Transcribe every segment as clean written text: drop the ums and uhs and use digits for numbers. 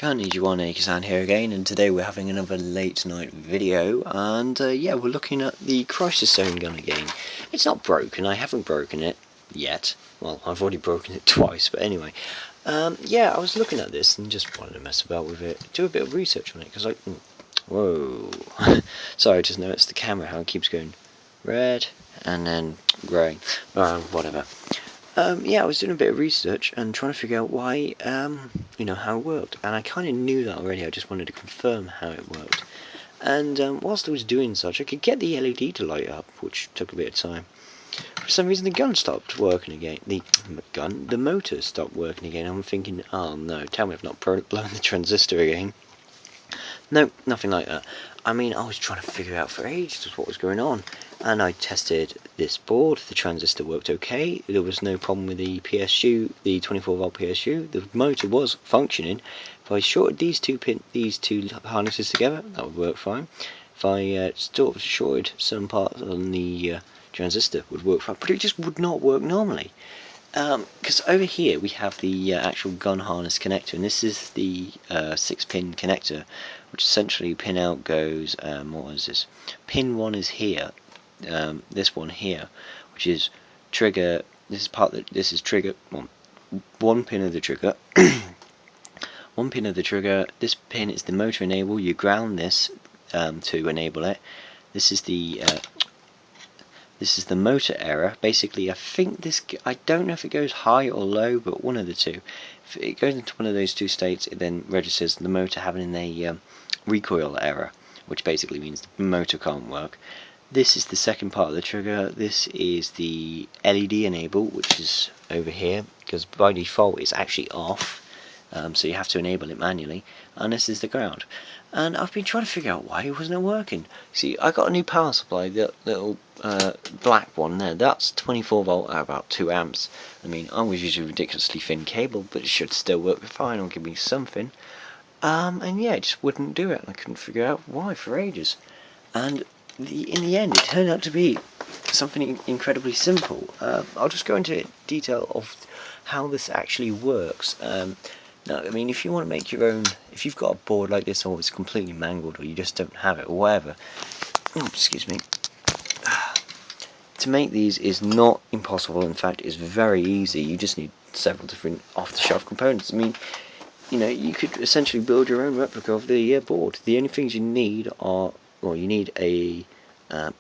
Kazan here again, and today we're having another late night video, and yeah, we're looking at the Crisis Zone gun again. It's not broken, I haven't broken it yet. Well, I've already broken it twice, but anyway. Yeah, I was looking at this and just wanted to mess about with it, do a bit of research on it, because whoa. Sorry, I just noticed the camera, how it keeps going red, and then grey, whatever. Yeah, I was doing a bit of research and trying to figure out why, how it worked. And I kind of knew that already, I just wanted to confirm how it worked. And whilst I was doing such, I could get the LED to light up, which took a bit of time. For some reason the gun stopped working again. The motor stopped working again. I'm thinking, oh no, tell me I've not blown the transistor again. No, nothing like that. I mean, I was trying to figure out for ages what was going on. And I tested this board, the transistor worked okay, there was no problem with the PSU, the 24 volt PSU, the motor was functioning. If I shorted these two harnesses together, that would work fine. If I sort of shorted some parts on the transistor, it would work fine, but it just would not work normally. Because over here we have the actual gun harness connector, and this is the 6-pin connector, which essentially pin out goes, what is this? Pin 1 is here. This one here, which is trigger. This is trigger. One pin of the trigger. One pin of the trigger. This pin is the motor enable. You ground this to enable it. This is the motor error. Basically, I think this. I don't know if it goes high or low, but one of the two. If it goes into one of those two states, it then registers the motor having a recoil error, which basically means the motor can't work. This is the second part of the trigger. This is the LED enable, which is over here, because by default it's actually off, so you have to enable it manually. And this is the ground. And I've been trying to figure out why it wasn't working. See, I got a new power supply, the little black one there. That's 24 volt at about 2 amps. I mean, I was using a ridiculously thin cable, but it should still work fine, or give me something. And yeah, it just wouldn't do it, and I couldn't figure out why for ages. And in the end, it turned out to be something incredibly simple. I'll just go into detail of how this actually works. Now, I mean, if you want to make your own, if you've got a board like this, or it's completely mangled, or you just don't have it, or whatever, excuse me, to make these is not impossible. In fact, it's very easy. You just need several different off-the-shelf components. I mean, you could essentially build your own replica of the board. The only things you need are, well, you need a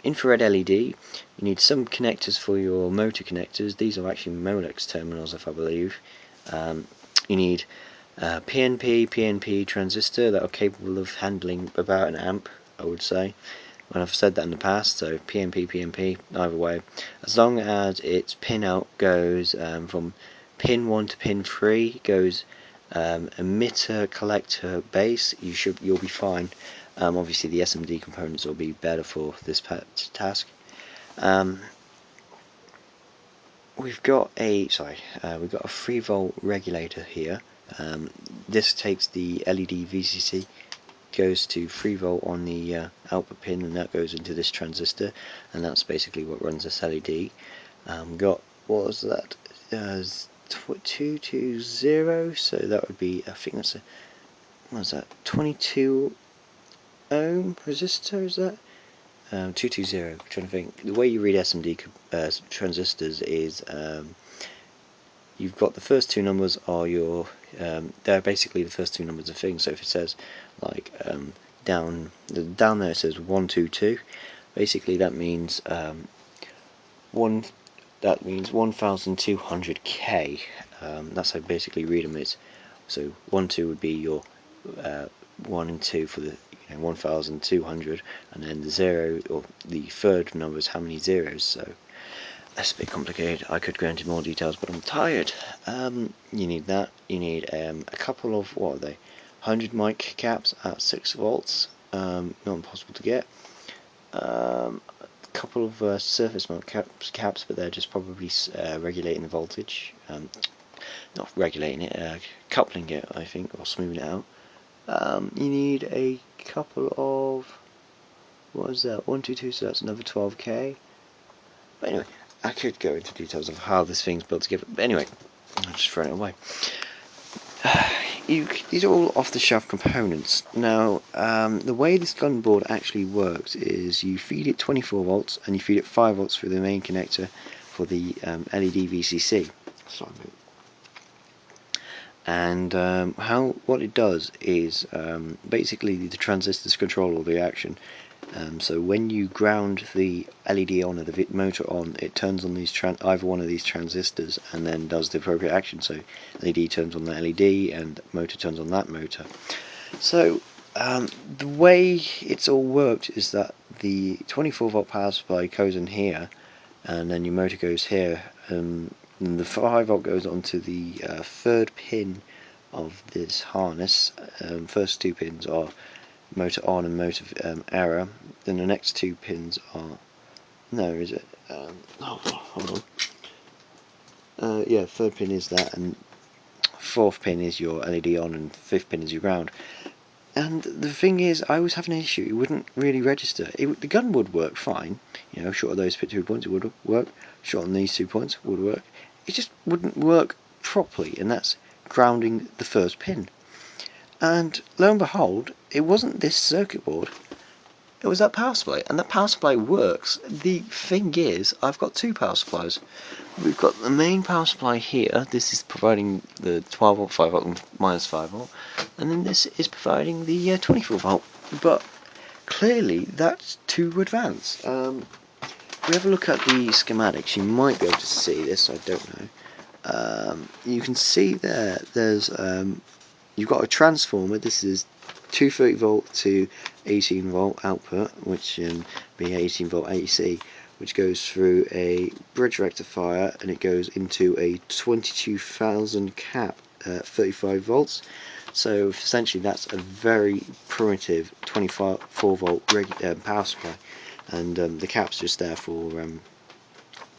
infrared LED, you need some connectors for your motor connectors. These are actually Molex terminals, if I believe. You need PNP transistor that are capable of handling about an amp, I would say. And I've said that in the past, so PNP, either way. As long as its pin out goes from pin 1 to pin 3, goes emitter, collector, base, you'll be fine. Obviously the SMD components will be better for this task. We've got a 3 volt regulator here. This takes the LED VCC, goes to 3 volt on the output pin, and that goes into this transistor, and that's basically what runs this LED. Got, what was that? 220, so that would be, I think that's what was that, 22 ohm resistor, is that? 220, I'm trying to think. The way you read SMD transistors is you've got the first two numbers are your, they're basically the first two numbers of things. So if it says like down there it says 122, basically that means 1200K. That's how basically read them is. So 1 2 would be your 1 and 2 for the 1200, and then the 0, or the third number, is how many zeros. So that's a bit complicated. I could go into more details, but I'm tired. You need that. You need a couple of, what are they, 100 mic caps at 6 volts. Not impossible to get. A couple of surface mount caps, but they're just probably regulating the voltage. Not regulating it, coupling it, I think, or smoothing it out. You need a couple of, what is that, 122, so that's another 12K. But anyway, I could go into details of how this thing's built together, but anyway, I'll just throw it away. these are all off-the-shelf components. Now, the way this gun board actually works is you feed it 24 volts and you feed it 5 volts through the main connector for the LED VCC. Sorry, and what it does is basically the transistors control all the action. So when you ground the LED on or the motor on, it turns on these either one of these transistors and then does the appropriate action. So LED turns on the LED and motor turns on that motor. So the way it's all worked is that the 24 volt power supply goes in here, and then your motor goes here, and the 5 volt goes onto the third pin of this harness. First two pins are motor on and motor error. Then the next two pins are hold on. Yeah, third pin is that, and fourth pin is your LED on, and fifth pin is your ground. And the thing is, I was having an issue. It wouldn't really register. The gun would work fine. Short of those 2 points, it would work. Short on these 2 points, would work. It just wouldn't work properly, and that's grounding the first pin. And lo and behold, it wasn't this circuit board. It was that power supply, and that power supply works. The thing is, I've got two power supplies. We've got the main power supply here. This is providing the 12 volt, 5 volt, and minus 5 volt, and then this is providing the 24 volt. But clearly, that's too advanced. If we have a look at the schematics, you might be able to see this. I don't know. You can see there's you've got a transformer. This is 230 volt to 18 volt output, which being 18 volt AC, which goes through a bridge rectifier, and it goes into a 22,000 cap 35 volts. So essentially that's a very primitive 24 volt power supply, and the cap's just there for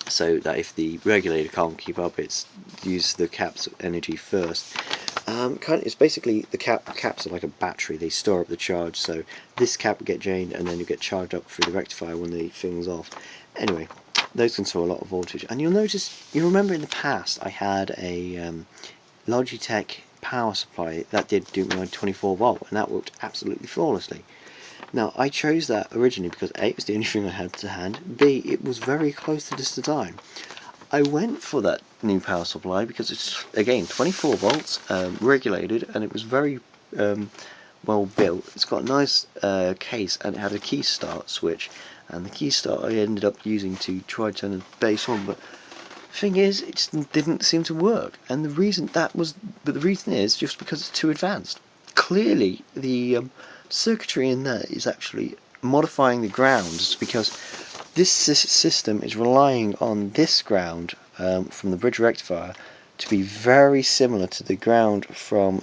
so that if the regulator can't keep up, it uses the cap's energy first. It's basically the caps are like a battery. They store up the charge, so this cap will get drained and then you get charged up through the rectifier when the thing's off. Anyway, those can store a lot of voltage, and you'll remember in the past I had a Logitech power supply that did do my 24 volt, and that worked absolutely flawlessly. Now, I chose that originally because A, it was the only thing I had to hand, B, it was very close to this design. I went for that new power supply because it's, again, 24 volts, regulated, and it was very well built. It's got a nice case, and it had a key start switch, and the key start I ended up using to try to turn the base on, but the thing is, it just didn't seem to work, and the reason is just because it's too advanced. Clearly, the circuitry in there is actually modifying the grounds, because this system is relying on this ground from the bridge rectifier to be very similar to the ground from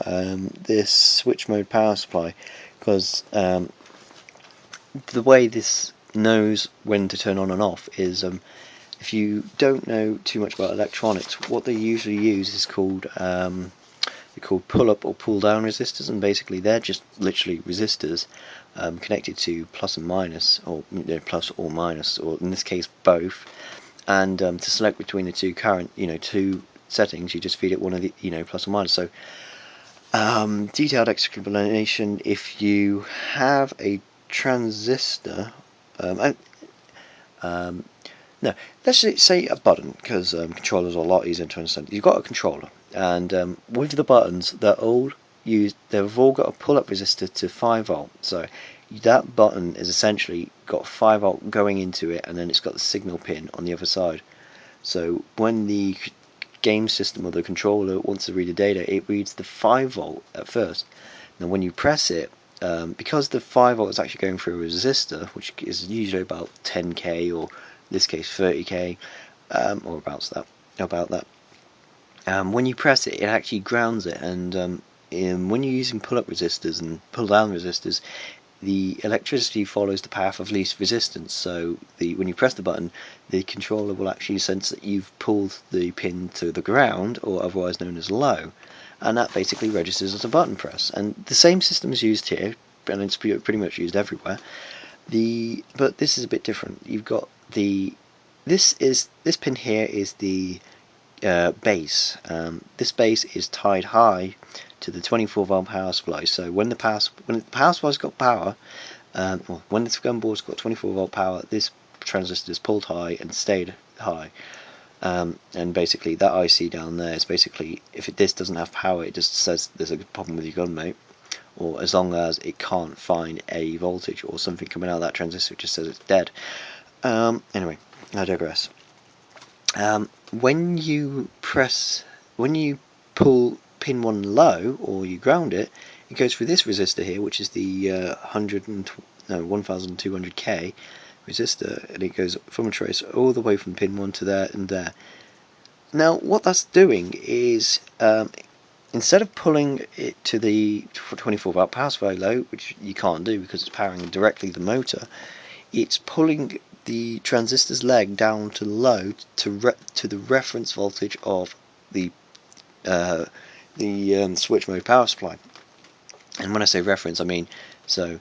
this switch mode power supply, because the way this knows when to turn on and off is, if you don't know too much about electronics, what they usually use is called pull up or pull down resistors, and basically they're just literally resistors connected to plus and minus, or plus or minus, or in this case both. And to select between the two two settings, you just feed it one of the plus or minus. So detailed explanation: if you have a transistor, no, let's say a button, because controllers are a lot easier to understand. You've got a controller, and with the buttons, they've all got a pull-up resistor to 5 volt. So that button is essentially got 5 volt going into it, and then it's got the signal pin on the other side. So when the game system or the controller wants to read the data, it reads the 5 volt at first. Now when you press it, because the 5 volt is actually going through a resistor, which is usually about 10k, or in this case 30k, or about that. When you press it, it actually grounds it, and when you're using pull-up resistors and pull-down resistors, the electricity follows the path of least resistance. So when you press the button, the controller will actually sense that you've pulled the pin to the ground, or otherwise known as low, and that basically registers as a button press. And the same system is used here, and it's pretty much used everywhere. But this is a bit different. You've got this pin here is the base. This base is tied high to the 24-volt power supply. So when the power supply's got power, well, when the gun board's got 24-volt power, this transistor is pulled high and stayed high. And basically that IC down there is basically, if this doesn't have power, it just says there's a problem with your gun, mate. Or as long as it can't find a voltage or something coming out of that transistor, it just says it's dead. Anyway, I digress. When you pull pin 1 low, or you ground it, it goes through this resistor here, which is the 1200K resistor, and it goes from a trace all the way from pin 1 to there and there. Now what that's doing is, instead of pulling it to the 24-volt power supply low, which you can't do because it's powering directly the motor, it's pulling the transistor's leg down to low to the reference voltage of the switch mode power supply. And when I say reference, I mean, so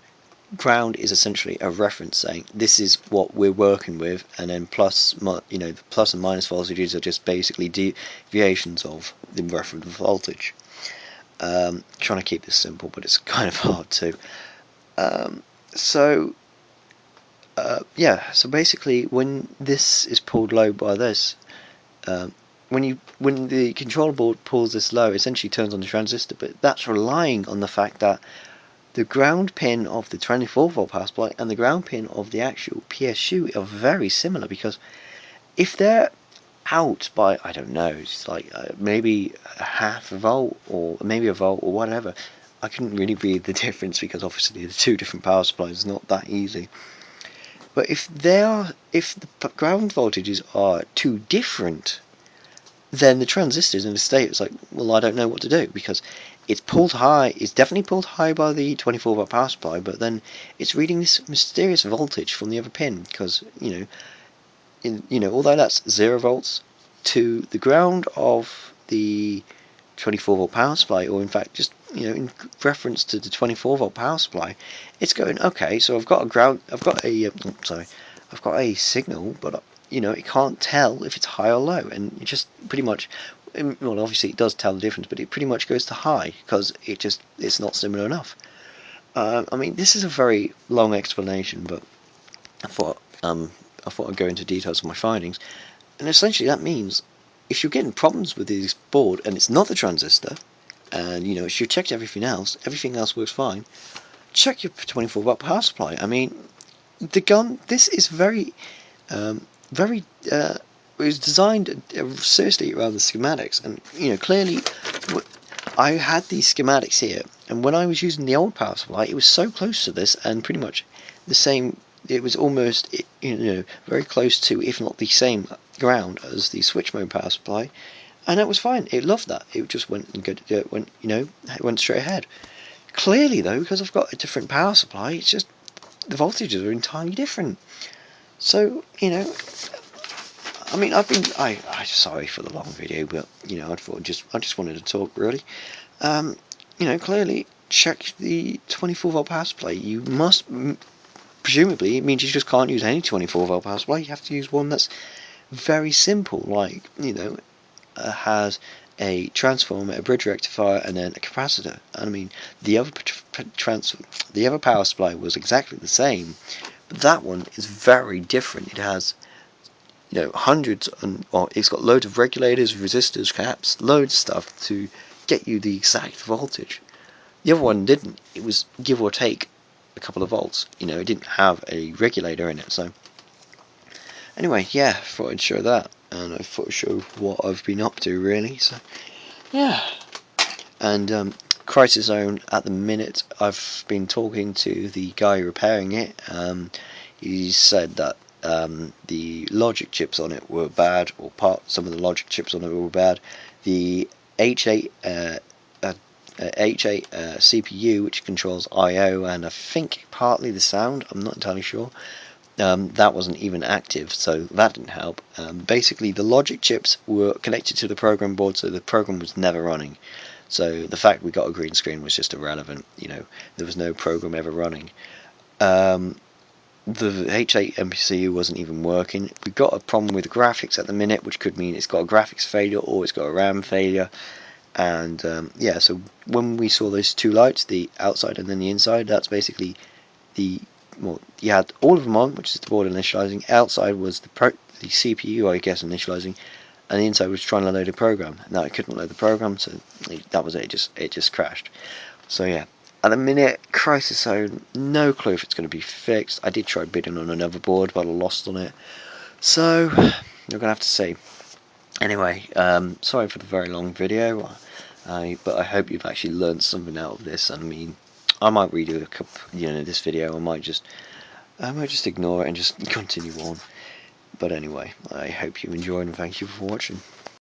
ground is essentially a reference saying this is what we're working with, and then the plus and minus voltages are just basically deviations of the reference voltage. Trying to keep this simple, but it's kind of hard to. So basically, when this is pulled low by this, when the controller board pulls this low, it essentially turns on the transistor, but that's relying on the fact that the ground pin of the 24-volt power supply and the ground pin of the actual PSU are very similar, because if they're out by, I don't know, it's like maybe a half a volt or maybe a volt or whatever, I couldn't really read the difference because obviously the two different power supplies is not that easy. But if the ground voltages are too different, then the transistor's in a state it's like, well, I don't know what to do, because it's pulled high, it's definitely pulled high by the 24-volt power supply, but then it's reading this mysterious voltage from the other pin, because although that's 0 volts to the ground of the 24-volt power supply, or in fact just in reference to the 24-volt power supply, it's going, okay, so I've got a signal, but it can't tell if it's high or low, and it just pretty much, well, obviously it does tell the difference, but it pretty much goes to high because it's not similar enough. I mean, this is a very long explanation, but I thought I'd go into details of my findings, and essentially that means if you're getting problems with this board and it's not the transistor, and if you checked everything else works fine, check your 24-volt power supply. I mean, this is it was designed seriously around the schematics, and clearly I had these schematics here, and when I was using the old power supply, it was so close to this and pretty much the same. It was almost very close to, if not the same ground as the switch mode power supply, and it was fine. It loved that. It just went straight ahead. Clearly though, because I've got a different power supply, it's just the voltages are entirely different. So I mean, I'm sorry for the long video, but I just wanted to talk really. Clearly check the 24-volt power supply. You must, presumably it means you just can't use any 24-volt power supply. You have to use one that's very simple, like has a transformer, a bridge rectifier, and then a capacitor. And I mean, the other power supply was exactly the same, but that one is very different. It has hundreds, it's got loads of regulators, resistors, caps, loads of stuff to get you the exact voltage. The other one didn't. It was give or take a couple of volts. It didn't have a regulator in it. So anyway, yeah, I thought I'd show that, and I thought I'd show what I've been up to really. So yeah, and Crisis Zone at the minute, I've been talking to the guy repairing it. He said that the logic chips on it were bad, or some of the logic chips on it were bad. The H8 CPU, which controls I/O and I think partly the sound, I'm not entirely sure, that wasn't even active, so that didn't help. Basically the logic chips were connected to the program board, so the program was never running. So the fact we got a green screen was just irrelevant. There was no program ever running. the H8 MCU wasn't even working. We've got a problem with the graphics at the minute, which could mean it's got a graphics failure or it's got a RAM failure. And yeah, so when we saw those two lights, the outside and then the inside, that's basically well, you had all of them on, which is the board initializing. Outside was the CPU, I guess, initializing, and the inside was trying to load a program. Now it couldn't load the program, so that was it. It just crashed. So yeah, at the minute, Crisis Zone, no clue if it's going to be fixed. I did try bidding on another board, but I lost on it. So you're gonna have to see. Anyway, sorry for the very long video, but I hope you've actually learned something out of this. I mean, I might redo a couple, this video. I might just ignore it and just continue on. But anyway, I hope you enjoyed and thank you for watching.